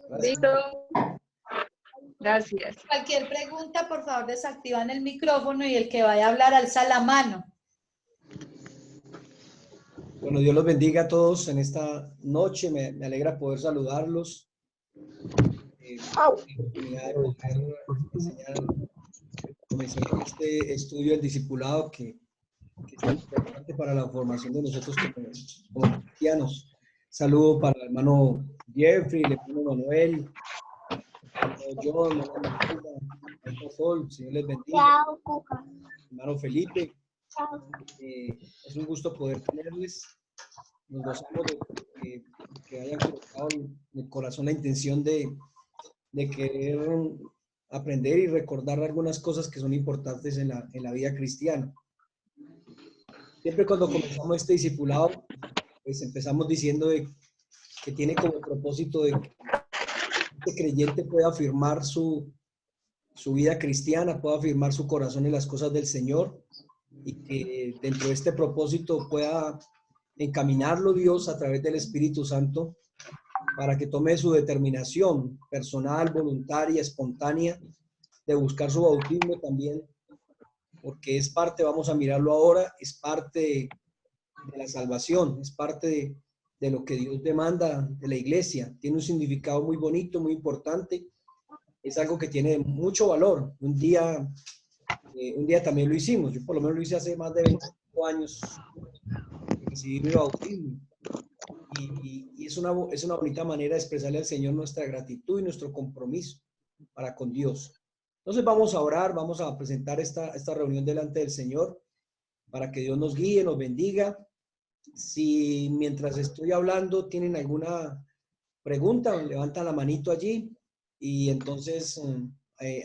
Gracias. Listo. Gracias. Cualquier pregunta, por favor, desactivan el micrófono y el que vaya a hablar alza la mano. Bueno, Dios los bendiga a todos en esta noche. Me alegra poder saludarlos. La oportunidad de poder enseñar, comenzar con este estudio del discipulado que es tan importante para la formación de nosotros como cristianos. Saludo para el hermano Jeffrey, el hermano Manuel, el hermano John, el hermano Matilda, el hermano Sol. Señor les bendiga. Hermano Felipe, es un gusto poder tenerles. Nos gozamos de que hayan colocado en el corazón la intención de querer aprender y recordar algunas cosas que son importantes en la vida cristiana. Siempre cuando comenzamos este discipulado, pues empezamos diciendo que tiene como propósito de que este creyente pueda afirmar su vida cristiana, pueda afirmar su corazón en las cosas del Señor y que dentro de este propósito pueda encaminarlo Dios a través del Espíritu Santo para que tome su determinación personal, voluntaria, espontánea de buscar su bautismo también, porque es parte, vamos a mirarlo ahora, es parte de la salvación, es parte de lo que Dios demanda de la iglesia. Tiene un significado muy bonito, muy importante. Es algo que tiene mucho valor. Un día también lo hicimos. Yo por lo menos lo hice hace más de 25 años. Recibí mi bautismo. Y es una bonita manera de expresarle al Señor nuestra gratitud y nuestro compromiso para con Dios. Entonces vamos a orar, vamos a presentar esta reunión delante del Señor para que Dios nos guíe, nos bendiga. Si mientras estoy hablando tienen alguna pregunta, levantan la manito allí y entonces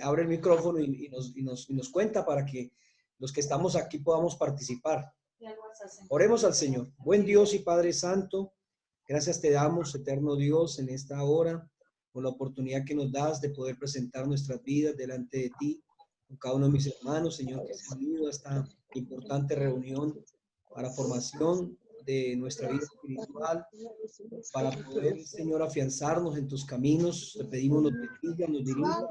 abre el micrófono y nos cuenta para que los que estamos aquí podamos participar. Oremos al Señor. Buen Dios y Padre Santo, gracias te damos, eterno Dios, en esta hora, por la oportunidad que nos das de poder presentar nuestras vidas delante de ti, con cada uno de mis hermanos, Señor, que se han unido a esta importante reunión para formación de nuestra vida espiritual, para poder, Señor, afianzarnos en tus caminos. Te pedimos nos bendiga, nos dirija,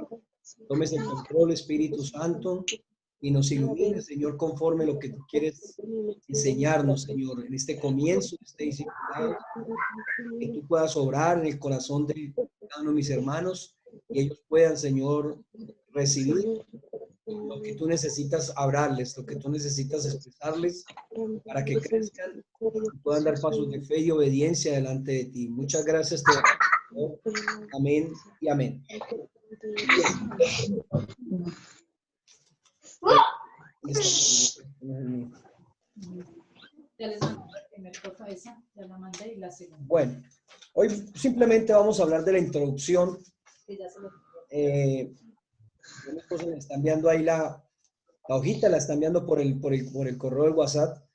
tomes el control, Espíritu Santo, y nos ilumines, Señor, conforme lo que tú quieres enseñarnos, Señor, en este comienzo de este discipulado, que tú puedas obrar en el corazón de cada uno de mis hermanos y ellos puedan, Señor, recibir lo que tú necesitas hablarles, lo que tú necesitas expresarles para que crezcan y puedan dar pasos de fe y obediencia delante de ti. Muchas gracias, te doy. Amén y amén. Ya les mandé la primera foto esa, ya la mandé y la segunda. Bueno, hoy simplemente vamos a hablar de la introducción. Que ya se lo... Mi esposa me está enviando ahí la hojita, la está enviando por el correo del WhatsApp,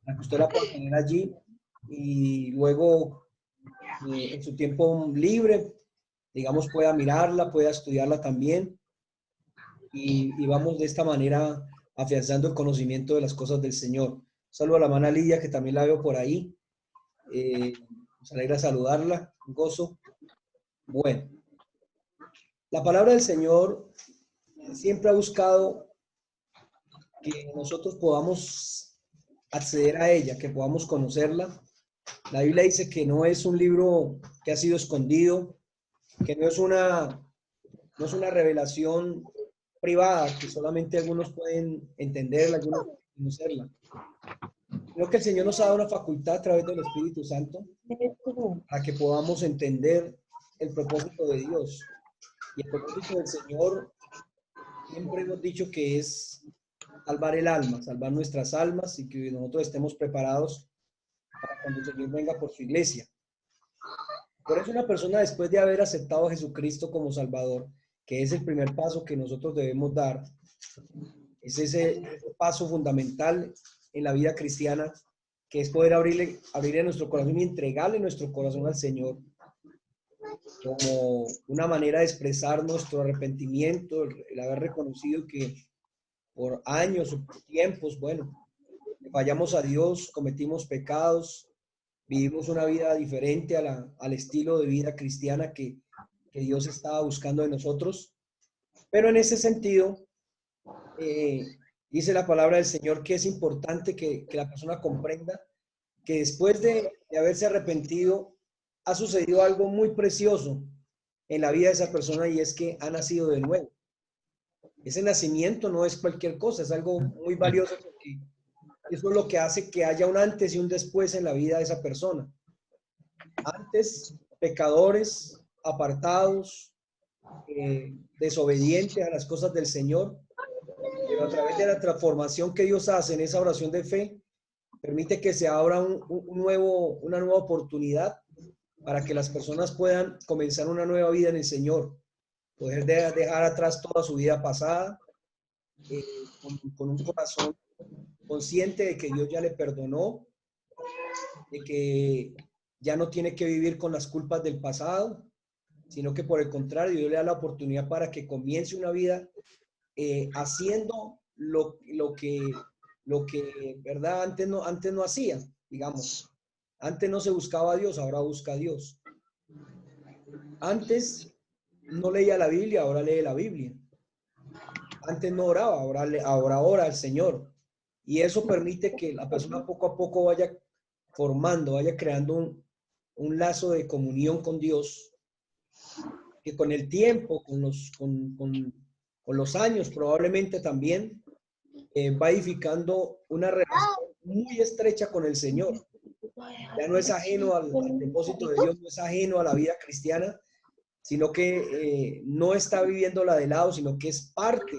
para que usted la pueda tener allí y luego en su tiempo libre, digamos, pueda mirarla, pueda estudiarla también y vamos de esta manera afianzando el conocimiento de las cosas del Señor. Saludo a la hermana Lidia, que también la veo por ahí. Nos alegra saludarla, un gozo. Bueno, la palabra del Señor siempre ha buscado que nosotros podamos acceder a ella, que podamos conocerla. La Biblia dice que no es un libro que ha sido escondido, que no es una revelación privada, que solamente algunos pueden entenderla, algunos pueden conocerla. Creo que el Señor nos ha dado una facultad a través del Espíritu Santo para que podamos entender el propósito de Dios. Y el propósito del Señor, siempre hemos dicho que es salvar el alma, salvar nuestras almas y que nosotros estemos preparados para cuando el Señor venga por su iglesia. Por eso una persona, después de haber aceptado a Jesucristo como Salvador, que es el primer paso que nosotros debemos dar, es ese paso fundamental en la vida cristiana, que es poder abrirle nuestro corazón y entregarle nuestro corazón al Señor como una manera de expresar nuestro arrepentimiento, el haber reconocido que por años o por tiempos, bueno, fallamos a Dios, cometimos pecados, vivimos una vida diferente al estilo de vida cristiana que que Dios estaba buscando de nosotros. Pero en ese sentido, dice la palabra del Señor que es importante que la persona comprenda que después de haberse arrepentido, ha sucedido algo muy precioso en la vida de esa persona y es que ha nacido de nuevo. Ese nacimiento no es cualquier cosa, es algo muy valioso porque eso es lo que hace que haya un antes y un después en la vida de esa persona. Antes, pecadores, apartados, desobedientes a las cosas del Señor, pero a través de la transformación que Dios hace en esa oración de fe, permite que se abra una nueva oportunidad para que las personas puedan comenzar una nueva vida en el Señor, poder dejar atrás toda su vida pasada, con un corazón consciente de que Dios ya le perdonó, de que ya no tiene que vivir con las culpas del pasado, sino que por el contrario, Dios le da la oportunidad para que comience una vida haciendo lo que, ¿verdad? Antes no hacía, digamos. Antes no se buscaba a Dios, ahora busca a Dios. Antes no leía la Biblia, ahora lee la Biblia. Antes no oraba, ahora ora al Señor. Y eso permite que la persona poco a poco vaya formando, vaya creando un lazo de comunión con Dios, que con el tiempo, con los años probablemente también, va edificando una relación muy estrecha con el Señor. Ya no es ajeno al propósito de Dios, no es ajeno a la vida cristiana, sino que no está viviéndola de lado, sino que es parte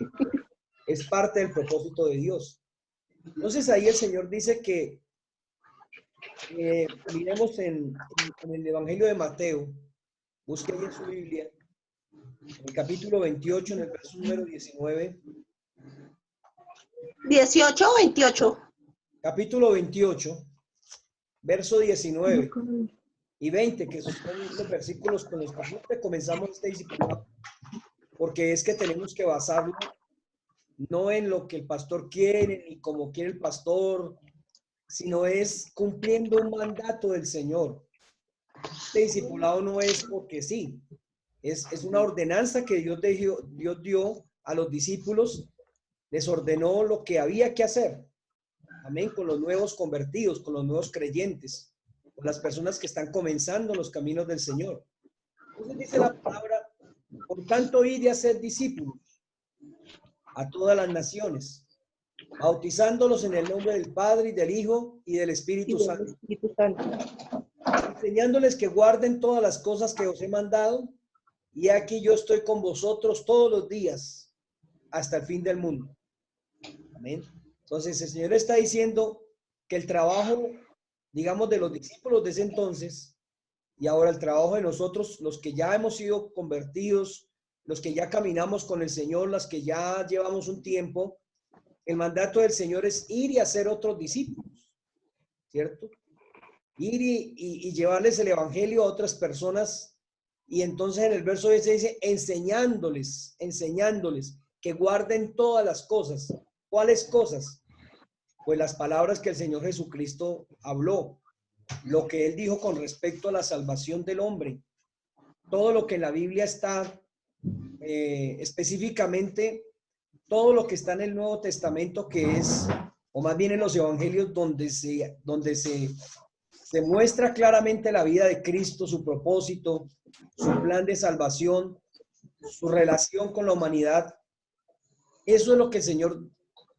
del propósito de Dios. Entonces ahí el Señor dice que miremos en el Evangelio de Mateo, busque ahí en su Biblia, en el capítulo 28, en el verso número 19. 18 o 28. Capítulo 28, verso 19 y 20, que son los versículos con los que siempre comenzamos este discipulado, porque es que tenemos que basarlo no en lo que el pastor quiere ni como quiere el pastor, sino es cumpliendo un mandato del Señor. Este discipulado no es porque sí, es una ordenanza que Dios dio a los discípulos, les ordenó lo que había que hacer. Amén, con los nuevos convertidos, con los nuevos creyentes, con las personas que están comenzando los caminos del Señor. Entonces dice la palabra, por tanto, id y haced discípulos a todas las naciones, bautizándolos en el nombre del Padre y del Hijo y del Espíritu Santo, enseñándoles que guarden todas las cosas que os he mandado, y aquí yo estoy con vosotros todos los días hasta el fin del mundo. Amén. Entonces el Señor está diciendo que el trabajo, digamos, de los discípulos de ese entonces y ahora el trabajo de nosotros, los que ya hemos sido convertidos, los que ya caminamos con el Señor, los que ya llevamos un tiempo, el mandato del Señor es ir y hacer otros discípulos, ¿cierto? Ir y llevarles el evangelio a otras personas. Y entonces en el verso 10 dice, enseñándoles que guarden todas las cosas. ¿Cuáles cosas? Pues las palabras que el Señor Jesucristo habló, lo que Él dijo con respecto a la salvación del hombre. Todo lo que en la Biblia está, específicamente, todo lo que está en el Nuevo Testamento, que es, o más bien en los evangelios, donde se muestra claramente la vida de Cristo, su propósito, su plan de salvación, su relación con la humanidad. Eso es lo que el Señor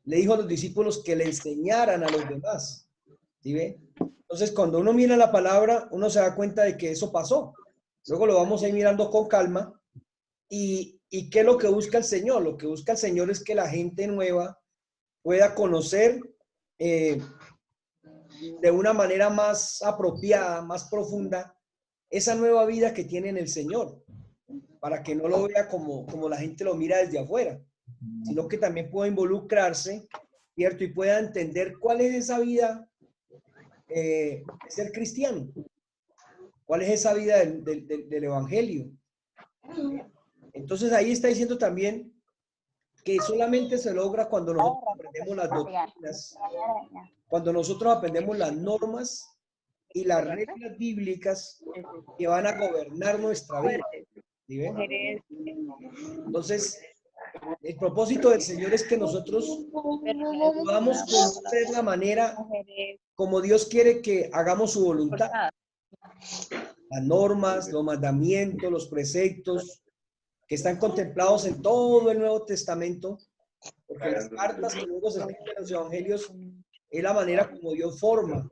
le dijo a los discípulos que le enseñaran a los demás. ¿Sí ve? Entonces, cuando uno mira la palabra, uno se da cuenta de que eso pasó. Luego lo vamos a ir mirando con calma. ¿Y qué es lo que busca el Señor? Lo que busca el Señor es que la gente nueva pueda conocer de una manera más apropiada, más profunda, esa nueva vida que tiene en el Señor, para que no lo vea como la gente lo mira desde afuera, sino que también pueda involucrarse, ¿cierto? Y pueda entender cuál es esa vida de ser cristiano, cuál es esa vida del Evangelio. Entonces ahí está diciendo también que solamente se logra cuando nosotros aprendemos las doctrinas, cuando nosotros aprendemos las normas y las reglas bíblicas que van a gobernar nuestra vida. ¿Sí ve? Entonces, el propósito del Señor es que nosotros podamos conocer la manera como Dios quiere que hagamos su voluntad. Las normas, los mandamientos, los preceptos que están contemplados en todo el Nuevo Testamento, porque las cartas que luego se escriben en los evangelios es la manera como Dios forma.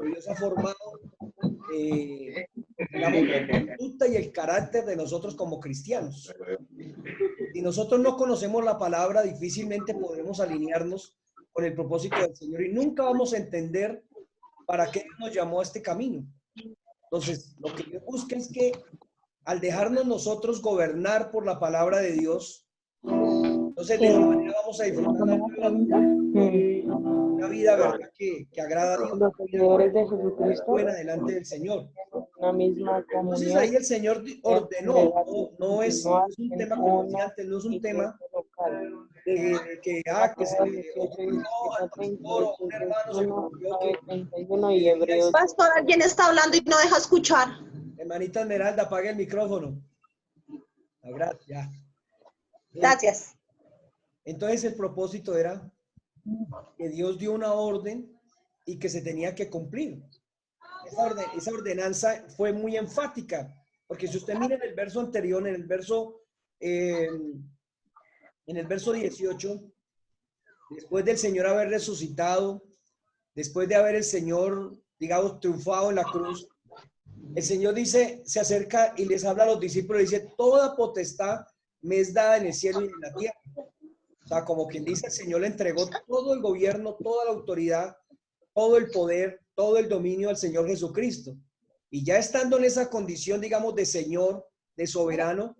Dios ha formado digamos, la conducta y el carácter de nosotros como cristianos. Si nosotros no conocemos la palabra, difícilmente podremos alinearnos con el propósito del Señor y nunca vamos a entender para qué nos llamó a este camino. Entonces, lo que Dios busca es que al dejarnos nosotros gobernar por la palabra de Dios, entonces de esa manera vamos a disfrutar una vida, ¿verdad? Que agrada a Dios. Los seguidores de Jesucristo, Buena delante del Señor. una misma Entonces comunión. ahí el Señor ordenó, no es un tema como decía antes, no es un tema de que se ocurrió al pastor o un hermano se ocurrió que Pastor, alguien está hablando y no deja escuchar. hermanita Esmeralda, apague el micrófono. Gracias. Gracias. Entonces el propósito era que Dios dio una orden y que se tenía que cumplir. Esa ordenanza fue muy enfática, porque si usted mira en el verso anterior, en el verso 18, después del Señor haber resucitado, después de haber el Señor, digamos, triunfado en la cruz, el Señor dice, se acerca y les habla a los discípulos y dice, toda potestad me es dada en el cielo y en la tierra. O sea, como quien dice, el Señor le entregó todo el gobierno, toda la autoridad, todo el poder, todo el dominio al Señor Jesucristo. Y ya estando en esa condición, digamos, de Señor, de soberano,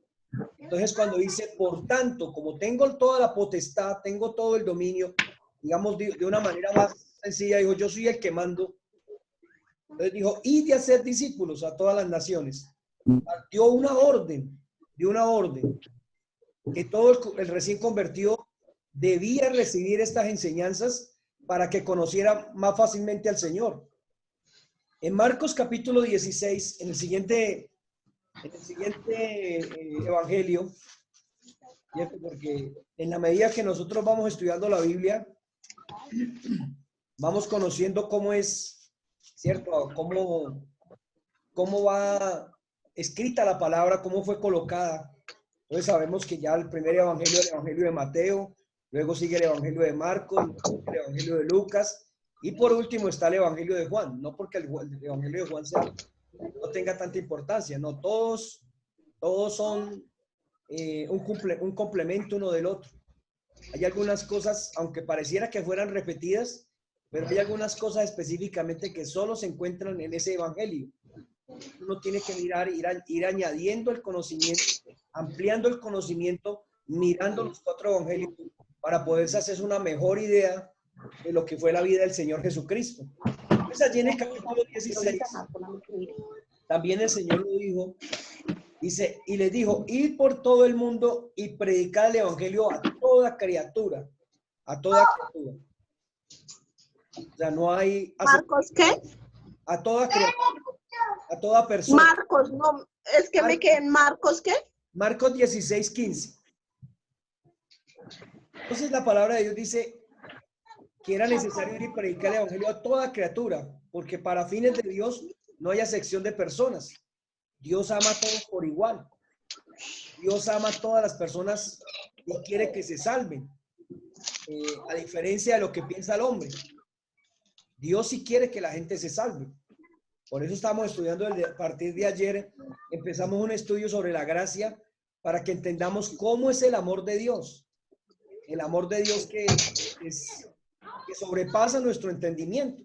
entonces cuando dice, por tanto, como tengo toda la potestad, tengo todo el dominio, digamos, de una manera más sencilla, dijo, yo soy el que mando. Entonces dijo, id de hacer discípulos a todas las naciones. Dio una orden, que todo el recién convertido debía recibir estas enseñanzas para que conociera más fácilmente al Señor. En Marcos capítulo 16, en el siguiente evangelio, ¿cierto? Porque en la medida que nosotros vamos estudiando la Biblia, vamos conociendo cómo es, ¿cierto? Cómo va escrita la palabra, cómo fue colocada. Entonces sabemos que ya el primer evangelio es el evangelio de Mateo, luego sigue el evangelio de Marcos, el evangelio de Lucas, y por último está el evangelio de Juan. No porque el evangelio de Juan no tenga tanta importancia, no, todos son un complemento uno del otro. Hay algunas cosas, aunque pareciera que fueran repetidas, pero hay algunas cosas específicamente que solo se encuentran en ese evangelio. Uno tiene que mirar, ir añadiendo el conocimiento, ampliando el conocimiento, mirando los 4 evangelios para poderse hacer una mejor idea de lo que fue la vida del Señor Jesucristo. Pues allí en el capítulo 16, también el Señor lo dijo, dice, y les dijo, id por todo el mundo y predicad el evangelio a toda criatura, a toda criatura. O sea, no hay... ¿Marcos qué? A toda criatura, a toda persona. Marcos, no, es que me quedé en Marcos qué. Marcos 16:15. Entonces la palabra de Dios dice que era necesario ir y predicar el evangelio a toda criatura, porque para fines de Dios no hay acepción de personas. Dios ama a todos por igual. Dios ama a todas las personas y quiere que se salven, a diferencia de lo que piensa el hombre. Dios sí quiere que la gente se salve. Por eso estamos estudiando a partir de ayer, empezamos un estudio sobre la gracia para que entendamos cómo es el amor de Dios. El amor de Dios que sobrepasa nuestro entendimiento.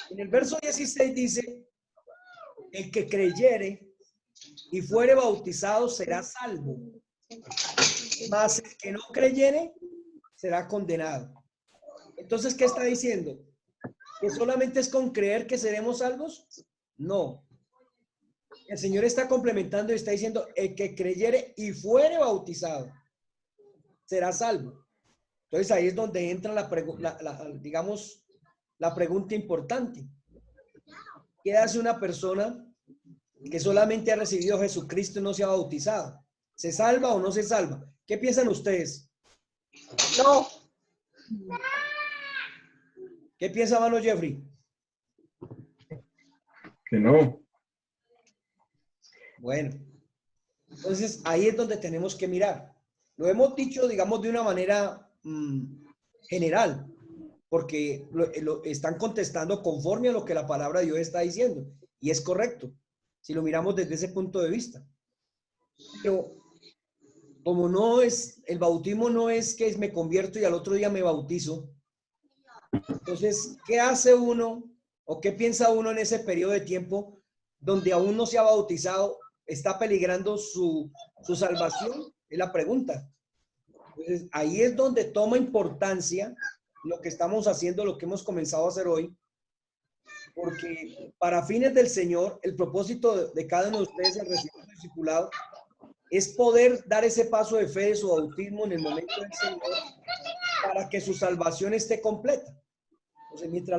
En el verso 16 dice, el que creyere y fuere bautizado será salvo, mas el que no creyere será condenado. Entonces, ¿qué está diciendo? ¿Que solamente es con creer que seremos salvos? No. El Señor está complementando y está diciendo, el que creyere y fuere bautizado será salvo. Entonces ahí es donde entra la pregunta importante. ¿Qué hace una persona que solamente ha recibido a Jesucristo y no se ha bautizado? ¿Se salva o no se salva? ¿Qué piensan ustedes? No. ¿Qué piensa, hermano Jeffrey? Que no. Bueno, entonces ahí es donde tenemos que mirar. Lo hemos dicho, digamos, de una manera general, porque lo están contestando conforme a lo que la palabra de Dios está diciendo. Y es correcto, si lo miramos desde ese punto de vista. Pero como no es, el bautismo no es que me convierto y al otro día me bautizo. Entonces, ¿qué hace uno o qué piensa uno en ese periodo de tiempo donde aún no se ha bautizado? ¿Está peligrando su salvación? Es la pregunta. Entonces, ahí es donde toma importancia lo que estamos haciendo, lo que hemos comenzado a hacer hoy, porque para fines del Señor, el propósito de cada uno de ustedes al recibir el discipulado es poder dar ese paso de fe de su bautismo en el momento del Señor para que su salvación esté completa. Entonces,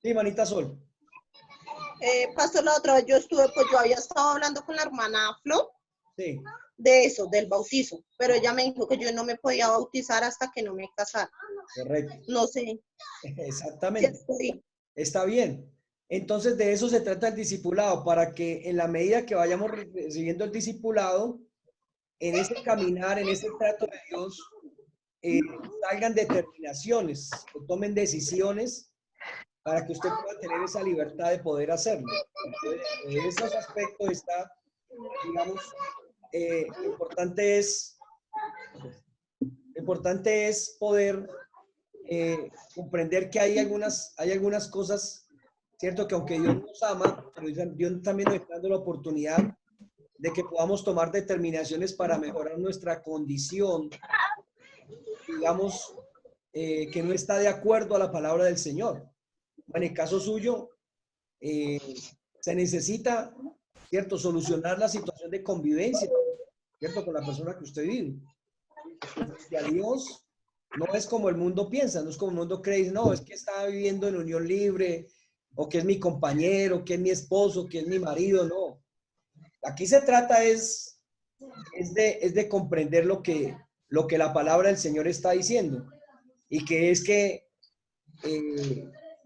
sí, manita Sol. Pastor, la otra vez yo había estado hablando con la hermana Flo Sí, de eso, del bautizo, pero ella me dijo que yo no me podía bautizar hasta que no me casara. correcto. No sé. Exactamente. Está bien. Entonces, de eso se trata el discipulado, para que en la medida que vayamos recibiendo el discipulado, en ese caminar, en ese trato de Dios, salgan determinaciones, o tomen decisiones para que usted pueda tener esa libertad de poder hacerlo. Entonces, en esos aspectos está, digamos, lo importante es poder comprender que hay algunas cosas, cierto, que aunque Dios nos ama, pero Dios también nos está dando la oportunidad de que podamos tomar determinaciones para mejorar nuestra condición, digamos, que no está de acuerdo a la palabra del Señor. En el caso suyo, se necesita, cierto, solucionar la situación de convivencia, cierto, con la persona que usted vive. Y a Dios no es como el mundo piensa, no es como el mundo cree, no, es que está viviendo en unión libre, o que es mi compañero, que es mi esposo, que es mi marido, no. Aquí se trata es de comprender lo que la palabra del Señor está diciendo, y que es que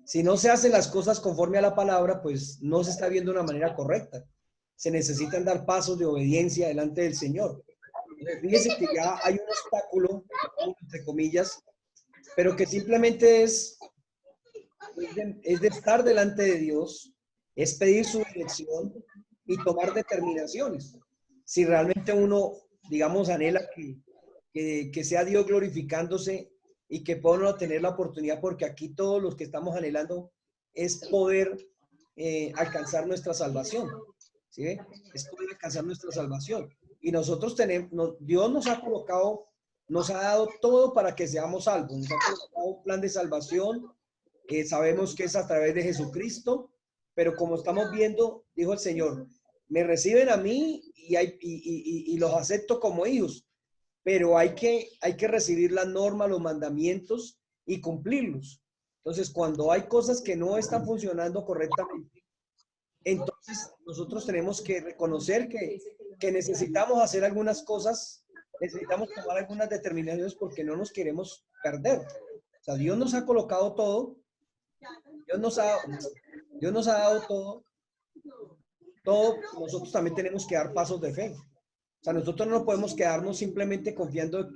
si no se hacen las cosas conforme a la palabra, pues no se está viendo de una manera correcta. Se necesitan dar pasos de obediencia delante del Señor. Fíjese que ya hay un obstáculo, entre comillas, pero que simplemente es de estar delante de Dios, es pedir su dirección y tomar determinaciones. Si realmente uno, digamos, anhela que sea Dios glorificándose y que pueda uno tener la oportunidad, porque aquí todos los que estamos anhelando es poder alcanzar nuestra salvación. ¿Sí? Es poder alcanzar nuestra salvación. Y nosotros Dios nos ha colocado, nos ha dado todo para que seamos salvos. Nos ha colocado un plan de salvación. Sabemos que es a través de Jesucristo, pero como estamos viendo, dijo el Señor, me reciben a mí y los acepto como hijos, pero hay que recibir las normas, los mandamientos y cumplirlos. Entonces, cuando hay cosas que no están funcionando correctamente, entonces nosotros tenemos que reconocer que necesitamos hacer algunas cosas, necesitamos tomar algunas determinaciones porque no nos queremos perder. O sea, Dios nos ha colocado todo, Dios nos ha dado todo, nosotros también tenemos que dar pasos de fe. O sea, nosotros no podemos quedarnos simplemente confiando,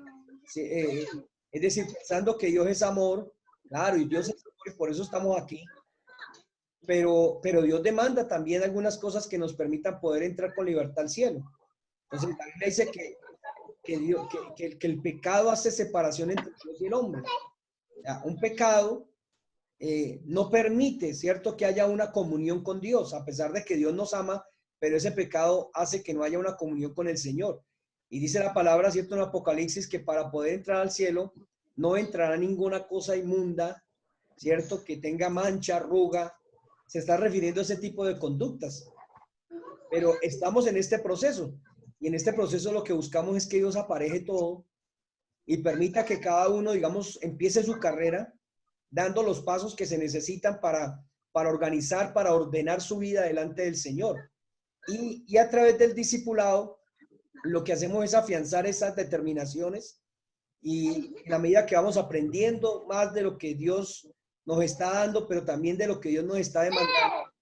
es decir, pensando que Dios es amor, claro, y Dios es amor y por eso estamos aquí. Pero Dios demanda también algunas cosas que nos permitan poder entrar con libertad al cielo. Entonces, la Biblia dice que el pecado hace separación entre Dios y el hombre. O sea, un pecado no permite, ¿cierto?, que haya una comunión con Dios, a pesar de que Dios nos ama, pero ese pecado hace que no haya una comunión con el Señor. Y dice la palabra, ¿cierto?, en Apocalipsis, que para poder entrar al cielo no entrará ninguna cosa inmunda, ¿cierto?, que tenga mancha, arruga. Se está refiriendo a ese tipo de conductas. Pero estamos en este proceso. Y en este proceso lo que buscamos es que Dios apareje todo y permita que cada uno, digamos, empiece su carrera dando los pasos que se necesitan para para organizar, para ordenar su vida delante del Señor. Y a través del discipulado, lo que hacemos es afianzar esas determinaciones y en la medida que vamos aprendiendo más de lo que Dios nos está dando, pero también de lo que Dios nos está demandando,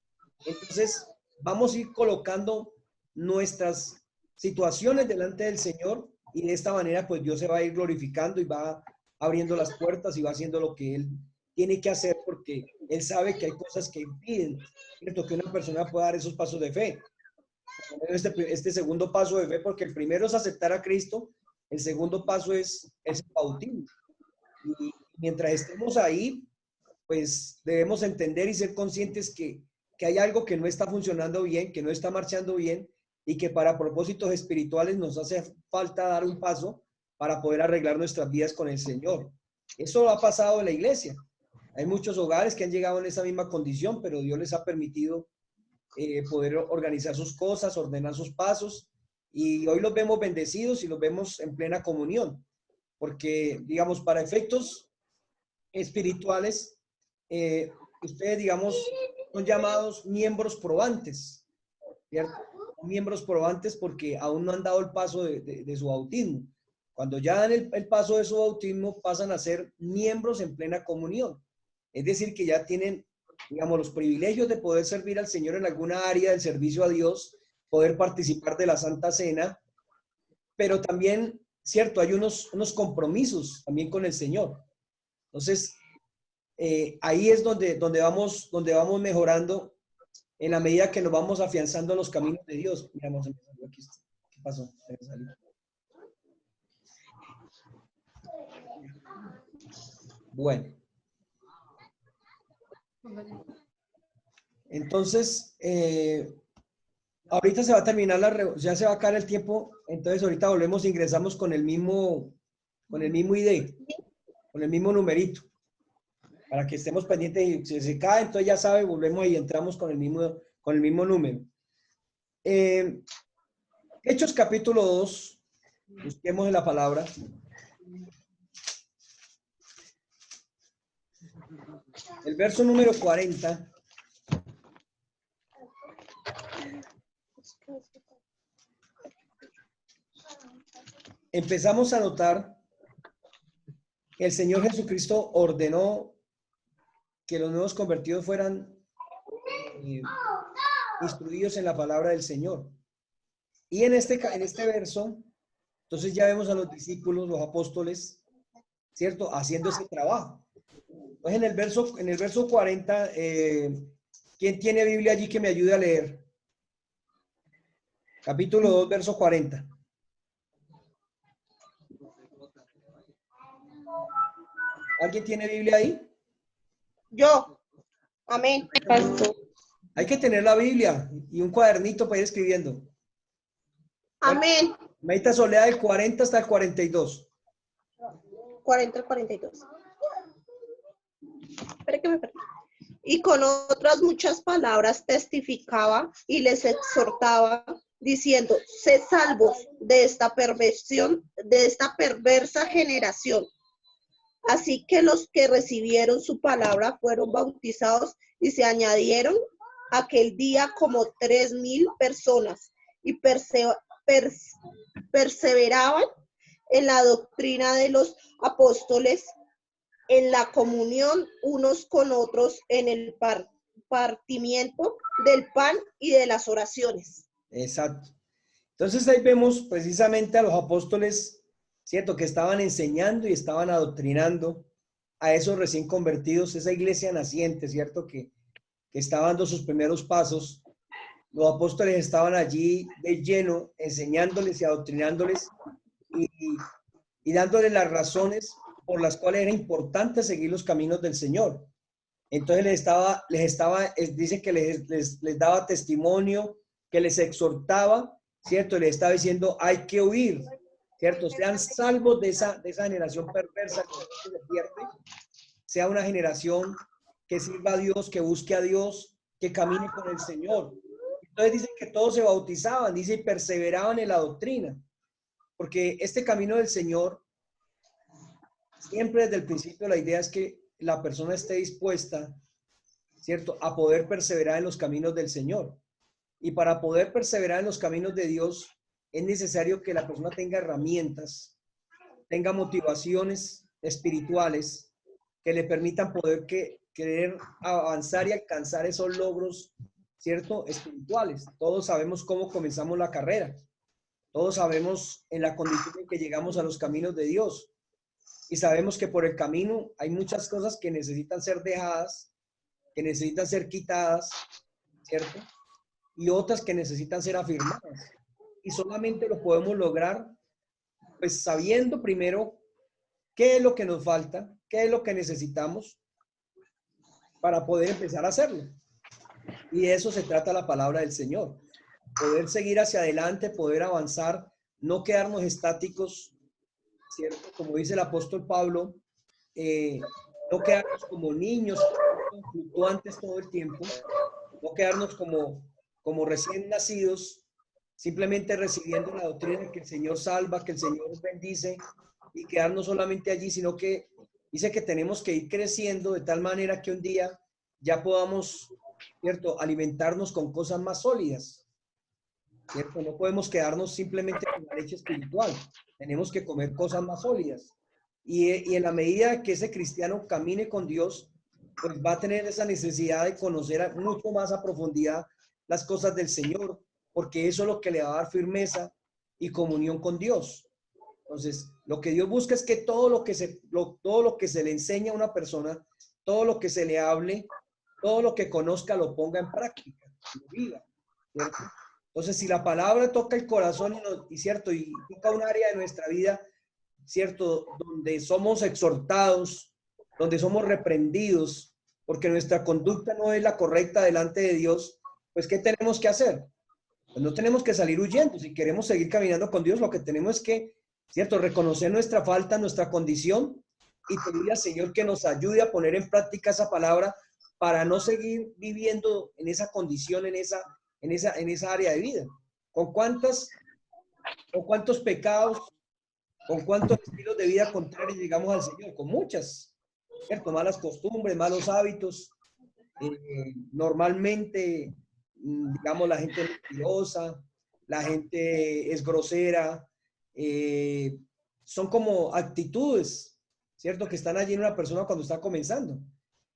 entonces vamos a ir colocando nuestras situaciones delante del Señor y de esta manera pues Dios se va a ir glorificando y va abriendo las puertas y va haciendo lo que Él tiene que hacer porque Él sabe que hay cosas que impiden, ¿cierto?, que una persona pueda dar esos pasos de fe. Este segundo paso de fe, porque el primero es aceptar a Cristo, el segundo paso es el bautismo. Y mientras estemos ahí, pues debemos entender y ser conscientes que hay algo que no está funcionando bien, que no está marchando bien y que para propósitos espirituales nos hace falta dar un paso para poder arreglar nuestras vidas con el Señor. Eso ha pasado en la iglesia. Hay muchos hogares que han llegado en esa misma condición, pero Dios les ha permitido poder organizar sus cosas, ordenar sus pasos, y hoy los vemos bendecidos y los vemos en plena comunión, porque, digamos, para efectos espirituales, ustedes, digamos, son llamados miembros probantes, ¿cierto? Miembros probantes porque aún no han dado el paso de su bautismo. Cuando ya dan el paso de su bautismo, pasan a ser miembros en plena comunión. Es decir, que ya tienen, digamos, los privilegios de poder servir al Señor en alguna área del servicio a Dios, poder participar de la Santa Cena, pero también, cierto, hay unos compromisos también con el Señor. Entonces, ahí es donde vamos mejorando en la medida que nos vamos afianzando en los caminos de Dios. Miramos, aquí, ¿qué pasó? Bueno. Entonces, ahorita se va a terminar ya se va a acabar el tiempo, entonces ahorita volvemos e ingresamos con el mismo ID, con el mismo numerito, para que estemos pendientes y si se cae, entonces ya sabe, volvemos y entramos con el mismo número. Hechos capítulo 2, busquemos en la palabra. El verso número 40. Empezamos a notar que el Señor Jesucristo ordenó que los nuevos convertidos fueran instruidos en la palabra del Señor. Y en este verso, entonces ya vemos a los discípulos, los apóstoles, ¿cierto?, haciendo ese trabajo. Entonces en el verso 40, ¿quién tiene Biblia allí que me ayude a leer? Capítulo 2, verso 40. ¿Alguien tiene Biblia ahí? Yo. Amén. Pastor. Hay que tener la Biblia y un cuadernito para ir escribiendo. Amén. Medita Soledad del 40 hasta el 42. 40 al 42. Espera que me perdí. Y con otras muchas palabras testificaba y les exhortaba, diciendo: sed salvos de esta perversión, de esta perversa generación. Así que los que recibieron su palabra fueron bautizados y se añadieron aquel día como 3,000 personas y perseveraban en la doctrina de los apóstoles, en la comunión unos con otros, en el partimiento del pan y de las oraciones. Exacto. Entonces ahí vemos precisamente a los apóstoles, ¿cierto?, que estaban enseñando y estaban adoctrinando a esos recién convertidos, esa iglesia naciente, ¿cierto?, que estaba dando sus primeros pasos. Los apóstoles estaban allí de lleno, enseñándoles y adoctrinándoles y dándoles las razones por las cuales era importante seguir los caminos del Señor. Entonces dice que les daba testimonio, que les exhortaba, ¿cierto? Les estaba diciendo, hay que huir, ¿cierto? Sean salvos de esa generación perversa que se pierde, sea una generación que sirva a Dios, que busque a Dios, que camine con el Señor. Entonces dice que todos se bautizaban, dice, y perseveraban en la doctrina, porque este camino del Señor, siempre desde el principio la idea es que la persona esté dispuesta ¿cierto?, a poder perseverar en los caminos del Señor. Y para poder perseverar en los caminos de Dios, es necesario que la persona tenga herramientas, tenga motivaciones espirituales que le permitan poder querer avanzar y alcanzar esos logros, ¿cierto?, espirituales. Todos sabemos cómo comenzamos la carrera. Todos sabemos en la condición en que llegamos a los caminos de Dios. Y sabemos que por el camino hay muchas cosas que necesitan ser dejadas, que necesitan ser quitadas, ¿cierto? Y otras que necesitan ser afirmadas. Y solamente lo podemos lograr, pues, sabiendo primero qué es lo que nos falta, qué es lo que necesitamos para poder empezar a hacerlo. Y de eso se trata la palabra del Señor. Poder seguir hacia adelante, poder avanzar, no quedarnos estáticos, ¿cierto? Como dice el apóstol Pablo, no quedarnos como niños fluctuantes todo el tiempo, no quedarnos como recién nacidos, simplemente recibiendo la doctrina que el Señor salva, que el Señor bendice, y quedarnos solamente allí, sino que dice que tenemos que ir creciendo de tal manera que un día ya podamos, ¿cierto?, alimentarnos con cosas más sólidas. ¿Cierto? No podemos quedarnos simplemente con la leche espiritual. Tenemos que comer cosas más sólidas. Y en la medida que ese cristiano camine con Dios, pues va a tener esa necesidad de conocer mucho más a profundidad las cosas del Señor, porque eso es lo que le va a dar firmeza y comunión con Dios. Entonces, lo que Dios busca es que todo lo que se le enseña a una persona, todo lo que se le hable, todo lo que conozca, lo ponga en práctica, lo viva, ¿cierto? Entonces, si la palabra toca el corazón cierto, y toca un área de nuestra vida, cierto, donde somos exhortados, donde somos reprendidos, porque nuestra conducta no es la correcta delante de Dios, pues, ¿qué tenemos que hacer? Pues no tenemos que salir huyendo. Si queremos seguir caminando con Dios, lo que tenemos es que, cierto, reconocer nuestra falta, nuestra condición, y pedirle al Señor que nos ayude a poner en práctica esa palabra para no seguir viviendo en esa condición, en esa área de vida. ¿Con cuántos pecados, con cuántos estilos de vida contrarios llegamos al Señor? Con muchas, ¿cierto? Malas costumbres, malos hábitos. Normalmente, digamos, la gente es mentirosa, la gente es grosera. Son como actitudes, ¿cierto?, que están allí en una persona cuando está comenzando.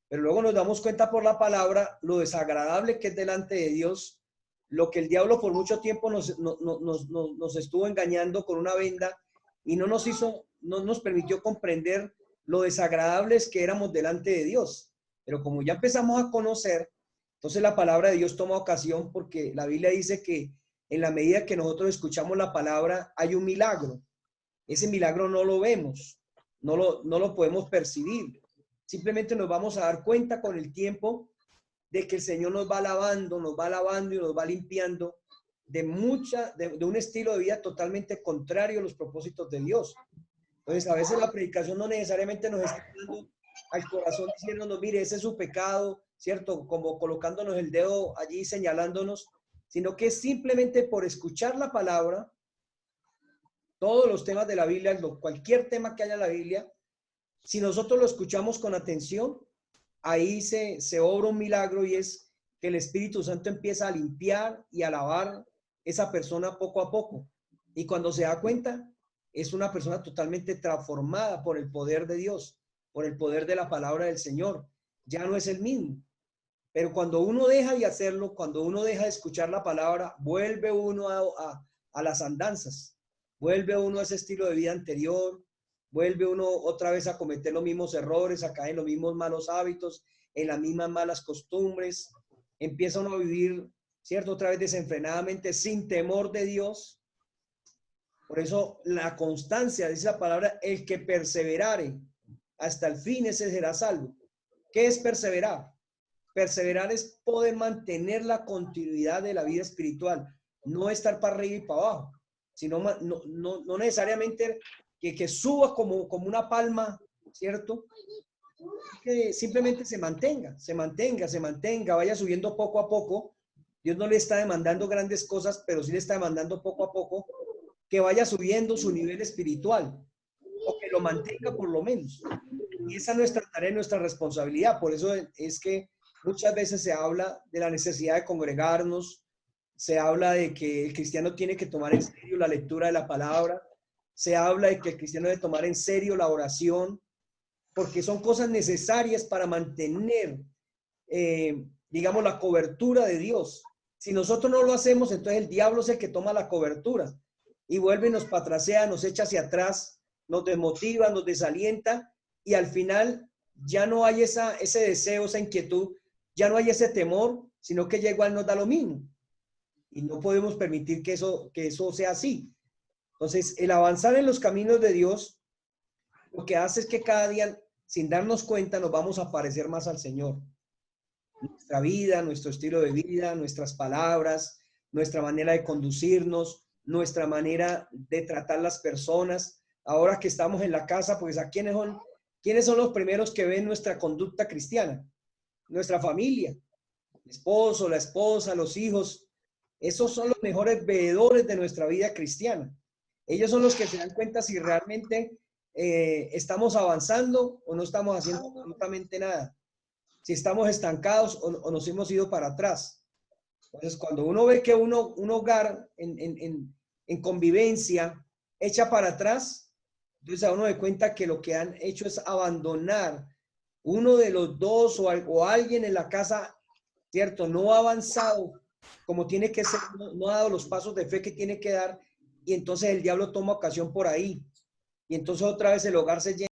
Pero luego nos damos cuenta por la palabra lo desagradable que es delante de Dios, lo que el diablo por mucho tiempo nos estuvo engañando con una venda y no nos permitió comprender lo desagradables que éramos delante de Dios. Pero como ya empezamos a conocer, entonces la palabra de Dios toma ocasión, porque la Biblia dice que en la medida que nosotros escuchamos la palabra hay un milagro. Ese milagro no lo vemos, no lo podemos percibir. Simplemente nos vamos a dar cuenta con el tiempo de que el Señor nos va lavando y nos va limpiando de un estilo de vida totalmente contrario a los propósitos de Dios. Entonces, a veces la predicación no necesariamente nos está dando al corazón diciéndonos, mire, ese es su pecado, ¿cierto? Como colocándonos el dedo allí, señalándonos, sino que es simplemente por escuchar la palabra, todos los temas de la Biblia, cualquier tema que haya en la Biblia, si nosotros lo escuchamos con atención, ahí se obra un milagro, y es que el Espíritu Santo empieza a limpiar y a lavar esa persona poco a poco. Y cuando se da cuenta, es una persona totalmente transformada por el poder de Dios, por el poder de la palabra del Señor. Ya no es el mismo. Pero cuando uno deja de hacerlo, cuando uno deja de escuchar la palabra, vuelve uno a las andanzas, vuelve uno a ese estilo de vida anterior, vuelve uno otra vez a cometer los mismos errores, a caer en los mismos malos hábitos, en las mismas malas costumbres. Empieza uno a vivir, ¿cierto?, otra vez desenfrenadamente, sin temor de Dios. Por eso la constancia, dice la palabra, el que perseverare hasta el fin, ese será salvo. ¿Qué es perseverar? Perseverar es poder mantener la continuidad de la vida espiritual, no estar para arriba y para abajo, sino no necesariamente que suba como una palma, ¿cierto? Que simplemente se mantenga, vaya subiendo poco a poco. Dios no le está demandando grandes cosas, pero sí le está demandando poco a poco que vaya subiendo su nivel espiritual, o que lo mantenga por lo menos. Y esa es nuestra tarea, nuestra responsabilidad. Por eso es que Muchas veces se habla de la necesidad de congregarnos, se habla de que el cristiano tiene que tomar en serio la lectura de la palabra, se habla de que el cristiano debe tomar en serio la oración, porque son cosas necesarias para mantener, digamos, la cobertura de Dios. Si nosotros no lo hacemos, entonces el diablo es el que toma la cobertura y vuelve y nos patracea, nos echa hacia atrás, nos desmotiva, nos desalienta y al final ya no hay ese deseo, esa inquietud, ya no hay ese temor, sino que ya igual nos da lo mismo. Y no podemos permitir que eso sea así. Entonces, el avanzar en los caminos de Dios, lo que hace es que cada día, sin darnos cuenta, nos vamos a parecer más al Señor. Nuestra vida, nuestro estilo de vida, nuestras palabras, nuestra manera de conducirnos, nuestra manera de tratar las personas. Ahora que estamos en la casa, pues ¿a quiénes son los primeros que ven nuestra conducta cristiana? Nuestra familia, el esposo, la esposa, los hijos. Esos son los mejores veedores de nuestra vida cristiana. Ellos son los que se dan cuenta si realmente estamos avanzando o no estamos haciendo absolutamente nada. Si estamos estancados o nos hemos ido para atrás. Entonces, cuando uno ve que un hogar en convivencia echa para atrás, entonces a uno da cuenta que lo que han hecho es abandonar uno de los dos o alguien en la casa, ¿cierto? No ha avanzado como tiene que ser, no ha dado los pasos de fe que tiene que dar y entonces el diablo toma ocasión por ahí. Y entonces otra vez el hogar se llena